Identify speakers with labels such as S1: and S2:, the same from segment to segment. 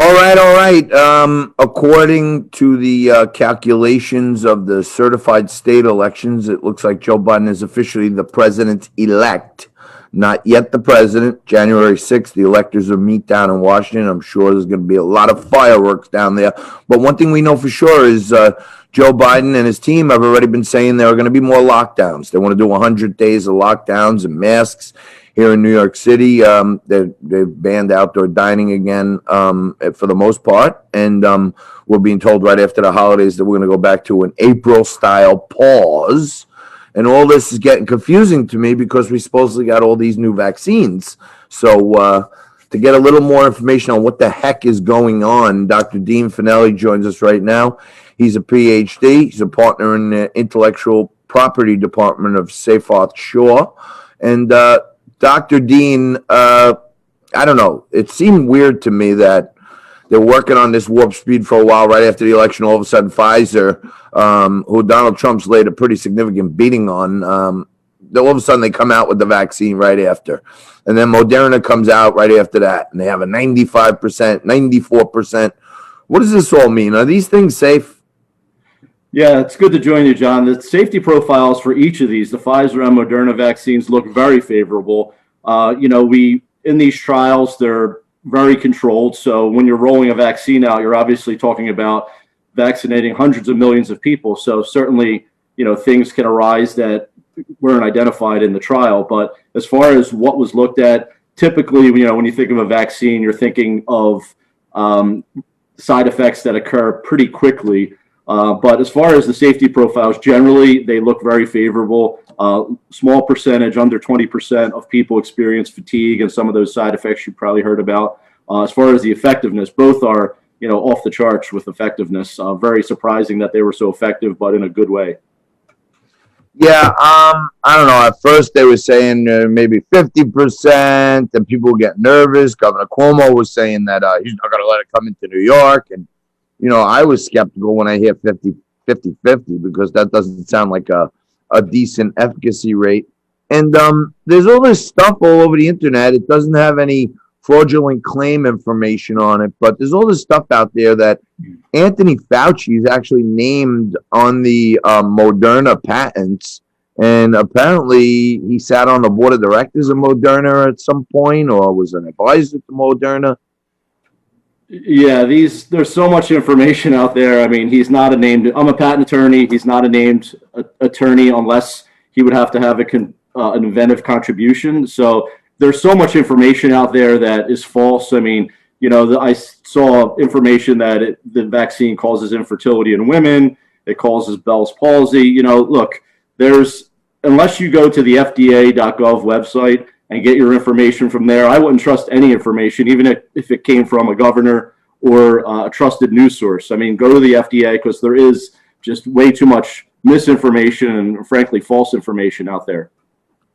S1: All right, all right. According to the calculations of the certified state elections, it looks like Joe Biden is officially the president-elect. Not yet the president. January 6th, the electors will meet down in Washington. I'm sure there's going to be a lot of fireworks down there. But one thing we know for sure is Joe Biden and his team have already been saying there are going to be more lockdowns. They want to do 100 days of lockdowns and masks. Here in New York City, they've banned outdoor dining again for the most part. And we're being told right after the holidays that we're going to go back to an April-style pause. And all this is getting confusing to me because we supposedly got all these new vaccines. So to get a little more information on what the heck is going on, Dr. Dean Fanelli joins us right now. He's a Ph.D. He's a partner in the intellectual property department of Seyfarth Shaw. And Dr. Dean, I don't know. It seemed weird to me that they're working on this warp speed for a while. Right after the election, all of a sudden, Pfizer, who Donald Trump's laid a pretty significant beating on, all of a sudden they come out with the vaccine right after. And then Moderna comes out right after that, and they have a 95%, 94%. What does this all mean? Are these things safe?
S2: Yeah, it's good to join you, John. The safety profiles for each of these, the Pfizer and Moderna vaccines, look very favorable. In these trials, they're very controlled. So when you're rolling a vaccine out, you're obviously talking about vaccinating hundreds of millions of people. So certainly, things can arise that weren't identified in the trial. But as far as what was looked at, typically, when you think of a vaccine, you're thinking of side effects that occur pretty quickly. But as far as the safety profiles, generally, they look very favorable. Small percentage, under 20% of people experience fatigue and some of those side effects you probably heard about. As far as the effectiveness, both are, off the charts with effectiveness. Very surprising that they were so effective, but in a good way.
S1: Yeah, I don't know. At first, they were saying maybe 50%, and people get nervous. Governor Cuomo was saying that he's not going to let it come into New York, and I was skeptical when I hear 50 because that doesn't sound like a decent efficacy rate. And there's all this stuff all over the internet. It doesn't have any fraudulent claim information on it, but there's all this stuff out there that Anthony Fauci is actually named on the Moderna patents. And apparently he sat on the board of directors of Moderna at some point or was an advisor to Moderna.
S2: Yeah, there's so much information out there. I mean, I'm a patent attorney. He's not a named attorney unless he would have to have an inventive contribution. So there's so much information out there that is false. I mean, I saw information that the vaccine causes infertility in women. It causes Bell's palsy. Look, unless you go to the FDA.gov website and get your information from there, I wouldn't trust any information, even if it came from a governor or a trusted news source. I mean, go to the FDA because there is just way too much misinformation and, frankly, false information out there.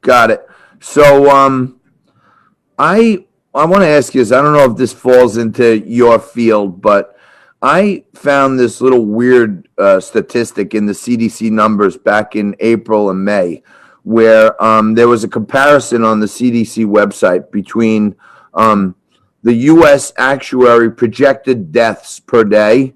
S1: Got it. So I want to ask you this. I don't know if this falls into your field, but I found this little weird statistic in the CDC numbers back in April and May, where there was a comparison on the CDC website between the U.S. actuary projected deaths per day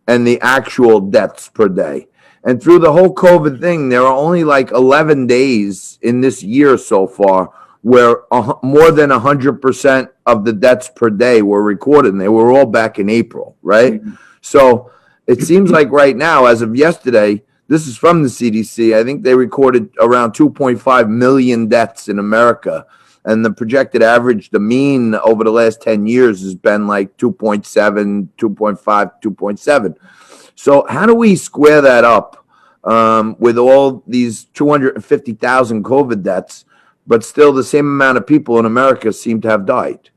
S1: and the actual deaths per day. And through the whole COVID thing, there are only like 11 days in this year so far where more than 100% of the deaths per day were recorded, and they were all back in April, right? Mm-hmm. So it seems like right now, as of yesterday, this is from the CDC, I think they recorded around 2.5 million deaths in America, and the projected average, the mean over the last 10 years has been like 2.7, 2.5, 2.7. So how do we square that up with all these 250,000 COVID deaths, but still the same amount of people in America seem to have died?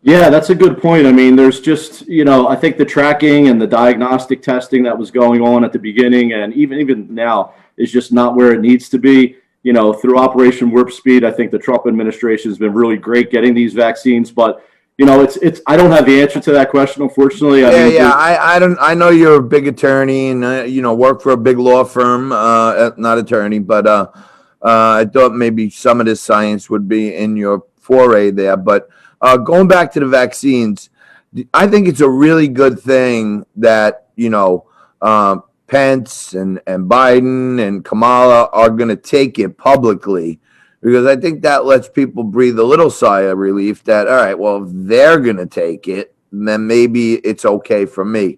S2: Yeah, that's a good point. I mean, there's just, I think the tracking and the diagnostic testing that was going on at the beginning and even now is just not where it needs to be. Through Operation Warp Speed, I think the Trump administration has been really great getting these vaccines, but I don't have the answer to that question, unfortunately.
S1: I know you're a big attorney and work for a big law firm, not attorney, but I thought maybe some of this science would be in your foray there. But going back to the vaccines, I think it's a really good thing that, Pence and Biden and Kamala are going to take it publicly, because I think that lets people breathe a little sigh of relief that, all right, well, if they're going to take it, then maybe it's okay for me.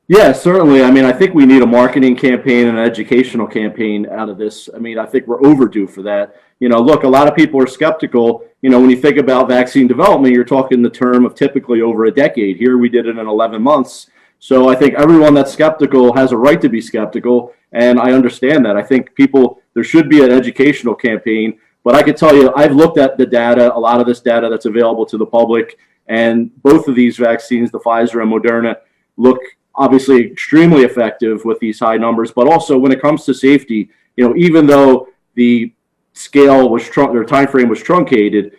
S2: Yeah, certainly. I mean, I think we need a marketing campaign and an educational campaign out of this. I mean, I think we're overdue for that. Look, a lot of people are skeptical. When you think about vaccine development, you're talking the term of typically over a decade. Here we did it in 11 months. So I think everyone that's skeptical has a right to be skeptical. And I understand that. I think there should be an educational campaign. But I can tell you, I've looked at the data, a lot of this data that's available to the public, and both of these vaccines, the Pfizer and Moderna, look obviously extremely effective with these high numbers, but also when it comes to safety, even though the scale was or time frame was truncated,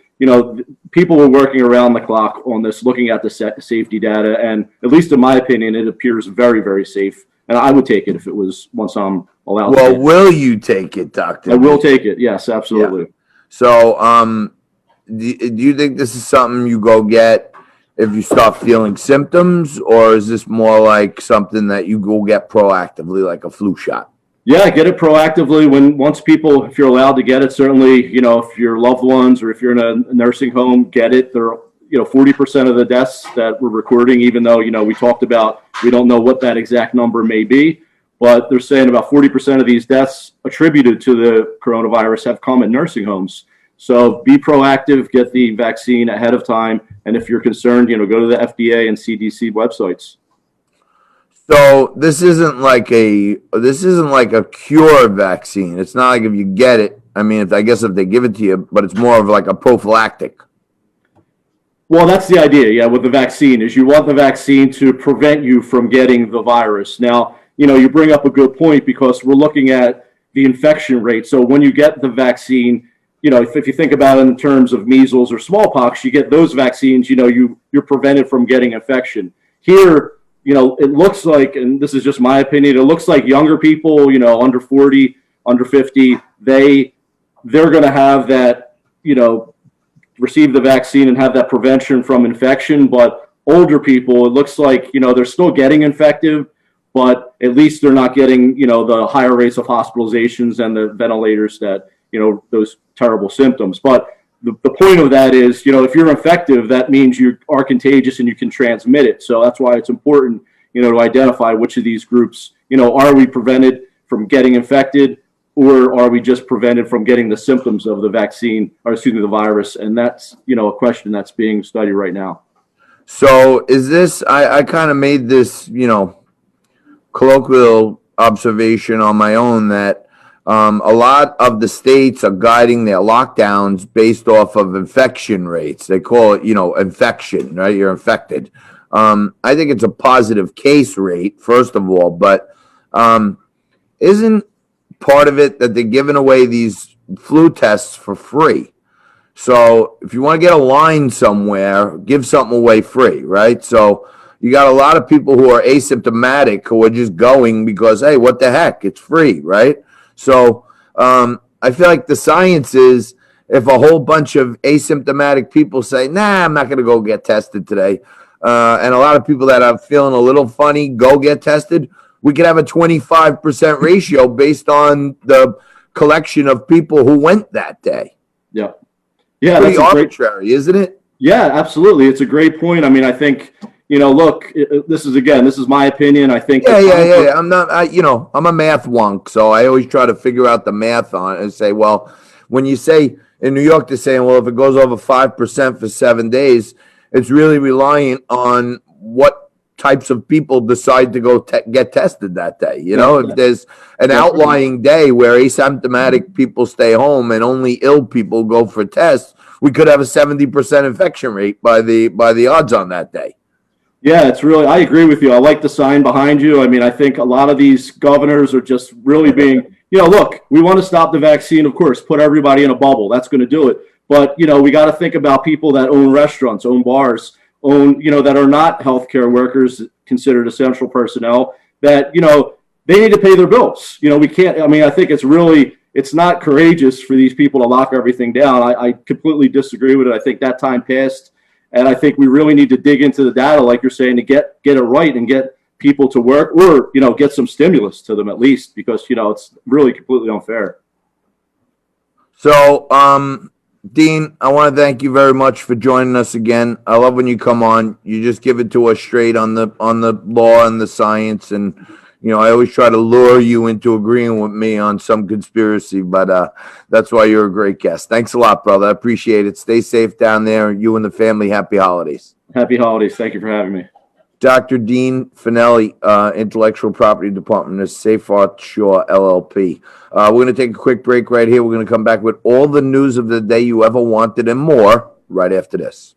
S2: people were working around the clock on this, looking at the safety data, and at least in my opinion, it appears very, very safe. And I would take it if it was once I'm allowed.
S1: Well, will you take it, Doctor?
S2: I will take it. Yes, absolutely.
S1: Yeah. So, do you think this is something you go get if you start feeling symptoms, or is this more like something that you go get proactively, like a flu shot?
S2: Yeah, get it proactively if you're allowed to get it. Certainly, if your loved ones or if you're in a nursing home, get it. There are, 40% of the deaths that we're recording, even though, we talked about, we don't know what that exact number may be, but they're saying about 40% of these deaths attributed to the coronavirus have come in nursing homes. So be proactive, get the vaccine ahead of time. And if you're concerned, go to the FDA and CDC websites.
S1: So this isn't like a cure vaccine. It's not like if you get it, I mean, I guess if they give it to you, but it's more of like a prophylactic.
S2: Well, that's the idea, yeah, with the vaccine, is you want the vaccine to prevent you from getting the virus. Now, you bring up a good point, because we're looking at the infection rate. So when you get the vaccine, if you think about it in terms of measles or smallpox, you get those vaccines, you're prevented from getting infection. Here, it looks like, and this is just my opinion, it looks like younger people, under 40, under 50, they're going to have that, receive the vaccine and have that prevention from infection. But older people, it looks like, they're still getting infected, but at least they're not getting, the higher rates of hospitalizations and the ventilators that, those terrible symptoms. But the point of that is, if you're infective, that means you are contagious and you can transmit it. So that's why it's important, to identify which of these groups, are we prevented from getting infected, or are we just prevented from getting the symptoms of the vaccine, or the virus? And that's, a question that's being studied right now.
S1: So is this, I kind of made this, colloquial observation on my own that a lot of the states are guiding their lockdowns based off of infection rates. They call it, infection, right? You're infected. I think it's a positive case rate, first of all, but isn't part of it that they're giving away these flu tests for free? So if you want to get a line somewhere, give something away free, right? So you got a lot of people who are asymptomatic who are just going because, hey, what the heck? It's free, right? So I feel like the science is, if a whole bunch of asymptomatic people say, nah, I'm not going to go get tested today, and a lot of people that are feeling a little funny go get tested, we could have a 25% ratio based on the collection of people who went that day.
S2: Yeah. Yeah,
S1: pretty arbitrary, isn't it?
S2: Yeah, absolutely. It's a great point. I mean, I think, look, this is my opinion. I think.
S1: Yeah. I'm not, I'm a math wonk, so I always try to figure out the math on it and say, well, when you say in New York, they're saying, well, if it goes over 5% for 7 days, it's really reliant on what types of people decide to go get tested that day. If there's an outlying day where asymptomatic people stay home and only ill people go for tests, we could have a 70% infection rate by the odds on that day.
S2: Yeah, it's really, I agree with you. I like the sign behind you. I mean, I think a lot of these governors are just really being, look, we want to stop the vaccine, of course, put everybody in a bubble. That's going to do it. But, we got to think about people that own restaurants, own bars, that are not healthcare workers, considered essential personnel, that, they need to pay their bills. We can't, I think it's not courageous for these people to lock everything down. I completely disagree with it. I think that time passed. And I think we really need to dig into the data, like you're saying, to get it right and get people to work, or, get some stimulus to them at least, because, it's really completely unfair.
S1: So, Dean, I want to thank you very much for joining us again. I love when you come on. You just give it to us straight on the law and the science, and I always try to lure you into agreeing with me on some conspiracy, but that's why you're a great guest. Thanks a lot, brother. I appreciate it. Stay safe down there. You and the family. Happy holidays.
S2: Happy holidays. Thank you for having me.
S1: Dr. Dean Fanelli, Intellectual Property Department of Seyfarth Shaw LLP. We're going to take a quick break right here. We're going to come back with all the news of the day you ever wanted and more right after this.